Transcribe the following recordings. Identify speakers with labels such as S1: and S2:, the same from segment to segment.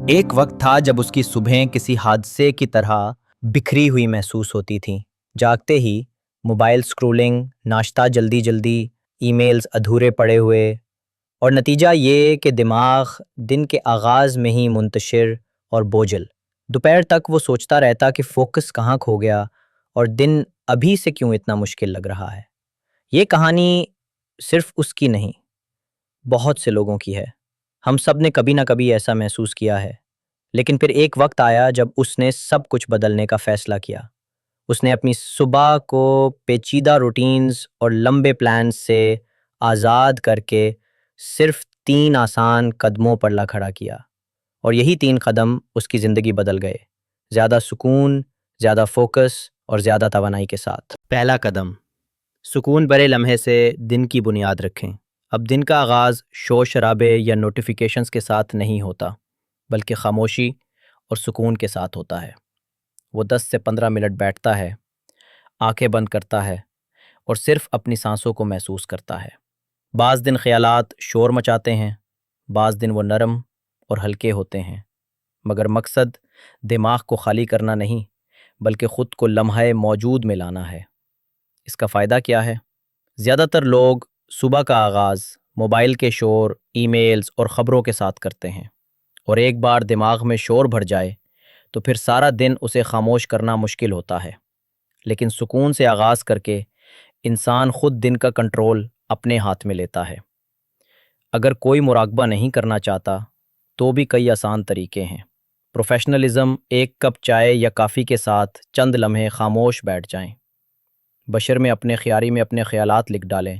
S1: ایک وقت تھا جب اس کی صبحیں کسی حادثے کی طرح بکھری ہوئی محسوس ہوتی تھیں۔ جاگتے ہی موبائل سکرولنگ، ناشتہ جلدی جلدی، ای میلز ادھورے پڑے ہوئے، اور نتیجہ یہ کہ دماغ دن کے آغاز میں ہی منتشر اور بوجھل۔ دوپہر تک وہ سوچتا رہتا کہ فوکس کہاں کھو گیا اور دن ابھی سے کیوں اتنا مشکل لگ رہا ہے۔ یہ کہانی صرف اس کی نہیں، بہت سے لوگوں کی ہے۔ ہم سب نے کبھی نہ کبھی ایسا محسوس کیا ہے۔ لیکن پھر ایک وقت آیا جب اس نے سب کچھ بدلنے کا فیصلہ کیا۔ اس نے اپنی صبح کو پیچیدہ روٹینز اور لمبے پلانز سے آزاد کر کے صرف 3 آسان قدموں پر لا کھڑا کیا، اور یہی 3 قدم اس کی زندگی بدل گئے، زیادہ سکون، زیادہ فوکس اور زیادہ توانائی کے ساتھ۔ پہلا قدم، سکون بھرے لمحے سے دن کی بنیاد رکھیں۔ اب دن کا آغاز شور شرابے یا نوٹیفیکیشنز کے ساتھ نہیں ہوتا، بلکہ خاموشی اور سکون کے ساتھ ہوتا ہے۔ وہ 10 سے 15 منٹ بیٹھتا ہے، آنکھیں بند کرتا ہے اور صرف اپنی سانسوں کو محسوس کرتا ہے۔ بعض دن خیالات شور مچاتے ہیں، بعض دن وہ نرم اور ہلکے ہوتے ہیں، مگر مقصد دماغ کو خالی کرنا نہیں، بلکہ خود کو لمحہ موجود میں لانا ہے۔ اس کا فائدہ کیا ہے؟ زیادہ تر لوگ صبح کا آغاز موبائل کے شور، ای میلز اور خبروں کے ساتھ کرتے ہیں، اور ایک بار دماغ میں شور بھر جائے تو پھر سارا دن اسے خاموش کرنا مشکل ہوتا ہے۔ لیکن سکون سے آغاز کر کے انسان خود دن کا کنٹرول اپنے ہاتھ میں لیتا ہے۔ اگر کوئی مراقبہ نہیں کرنا چاہتا تو بھی کئی آسان طریقے ہیں۔ پروفیشنلزم، ایک کپ چائے یا کافی کے ساتھ چند لمحے خاموش بیٹھ جائیں۔ بشر میں اپنے خیاری میں اپنے خیالات لکھ ڈالیں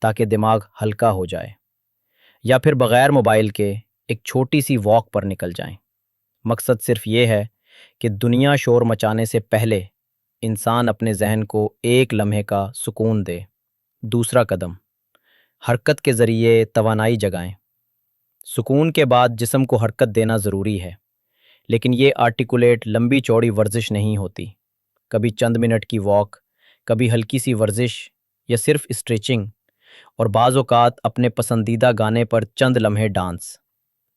S1: تاکہ دماغ ہلکا ہو جائے، یا پھر بغیر موبائل کے ایک چھوٹی سی واک پر نکل جائیں۔ مقصد صرف یہ ہے کہ دنیا شور مچانے سے پہلے انسان اپنے ذہن کو ایک لمحے کا سکون دے۔ دوسرا قدم، حرکت کے ذریعے توانائی جگائیں۔ سکون کے بعد جسم کو حرکت دینا ضروری ہے، لیکن یہ آرٹیکولیٹ لمبی چوڑی ورزش نہیں ہوتی۔ کبھی چند منٹ کی واک، کبھی ہلکی سی ورزش یا صرف اسٹریچنگ، اور بعض اوقات اپنے پسندیدہ گانے پر چند لمحے ڈانس۔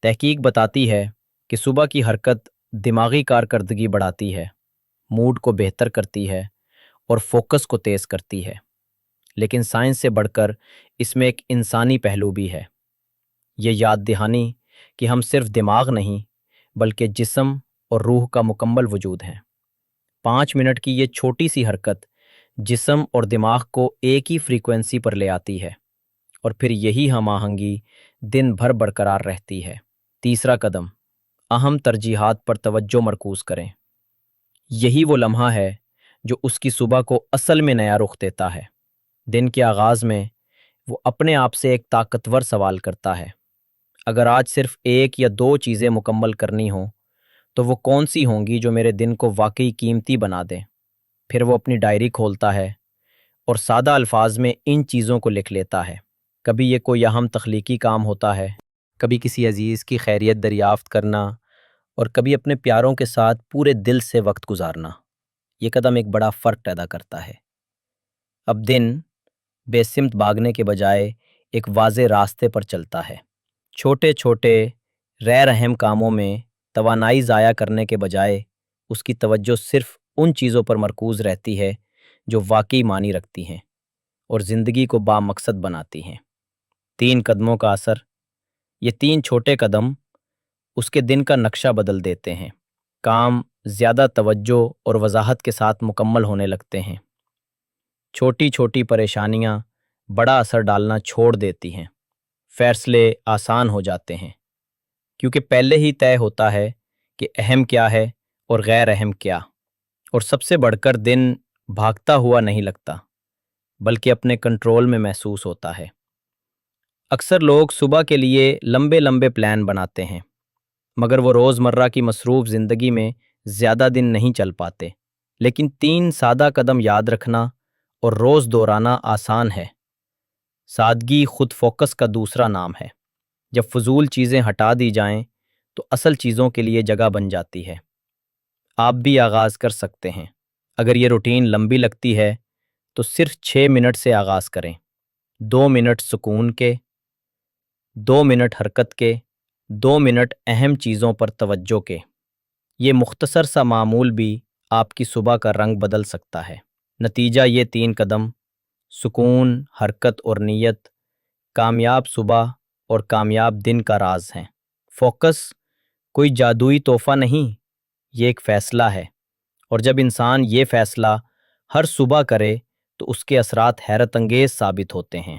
S1: تحقیق بتاتی ہے کہ صبح کی حرکت دماغی کارکردگی بڑھاتی ہے، موڈ کو بہتر کرتی ہے اور فوکس کو تیز کرتی ہے۔ لیکن سائنس سے بڑھ کر اس میں ایک انسانی پہلو بھی ہے۔ یہ یاد دہانی کہ ہم صرف دماغ نہیں، بلکہ جسم اور روح کا مکمل وجود ہیں۔ 5 منٹ کی یہ چھوٹی سی حرکت جسم اور دماغ کو ایک ہی فریکوینسی پر لے آتی ہے، اور پھر یہی ہم آہنگی دن بھر برقرار رہتی ہے۔ تیسرا قدم، اہم ترجیحات پر توجہ مرکوز کریں۔ یہی وہ لمحہ ہے جو اس کی صبح کو اصل میں نیا رخ دیتا ہے۔ دن کے آغاز میں وہ اپنے آپ سے ایک طاقتور سوال کرتا ہے، اگر آج صرف 1 یا 2 چیزیں مکمل کرنی ہوں تو وہ کون سی ہوں گی جو میرے دن کو واقعی قیمتی بنا دیں؟ پھر وہ اپنی ڈائری کھولتا ہے اور سادہ الفاظ میں ان چیزوں کو لکھ لیتا ہے۔ کبھی یہ کوئی اہم تخلیقی کام ہوتا ہے، کبھی کسی عزیز کی خیریت دریافت کرنا، اور کبھی اپنے پیاروں کے ساتھ پورے دل سے وقت گزارنا۔ یہ قدم ایک بڑا فرق پیدا کرتا ہے۔ اب دن بے سمت بھاگنے کے بجائے ایک واضح راستے پر چلتا ہے۔ چھوٹے چھوٹے غیر اہم کاموں میں توانائی ضائع کرنے کے بجائے اس کی توجہ صرف ان چیزوں پر مرکوز رہتی ہے جو واقعی معنی رکھتی ہیں اور زندگی کو بامقصد بناتی ہیں۔ 3 قدموں کا اثر، یہ 3 چھوٹے قدم اس کے دن کا نقشہ بدل دیتے ہیں۔ کام زیادہ توجہ اور وضاحت کے ساتھ مکمل ہونے لگتے ہیں۔ چھوٹی چھوٹی پریشانیاں بڑا اثر ڈالنا چھوڑ دیتی ہیں۔ فیصلے آسان ہو جاتے ہیں، کیونکہ پہلے ہی طے ہوتا ہے کہ اہم کیا ہے اور غیر اہم کیا۔ اور سب سے بڑھ کر دن بھاگتا ہوا نہیں لگتا، بلکہ اپنے کنٹرول میں محسوس ہوتا ہے۔ اکثر لوگ صبح کے لیے لمبے لمبے پلان بناتے ہیں، مگر وہ روزمرہ کی مصروف زندگی میں زیادہ دن نہیں چل پاتے۔ لیکن 3 سادہ قدم یاد رکھنا اور روز دہرانا آسان ہے۔ سادگی خود فوکس کا دوسرا نام ہے۔ جب فضول چیزیں ہٹا دی جائیں تو اصل چیزوں کے لیے جگہ بن جاتی ہے۔ آپ بھی آغاز کر سکتے ہیں۔ اگر یہ روٹین لمبی لگتی ہے تو صرف 6 منٹ سے آغاز کریں۔ 2 منٹ سکون کے، 2 منٹ حرکت کے، 2 منٹ اہم چیزوں پر توجہ کے۔ یہ مختصر سا معمول بھی آپ کی صبح کا رنگ بدل سکتا ہے۔ نتیجہ یہ 3 قدم: سکون، حرکت اور نیت، کامیاب صبح اور کامیاب دن کا راز ہیں۔ فوکس کوئی جادوئی تحفہ نہیں، یہ ایک فیصلہ ہے، اور جب انسان یہ فیصلہ ہر صبح کرے تو اس کے اثرات حیرت انگیز ثابت ہوتے ہیں۔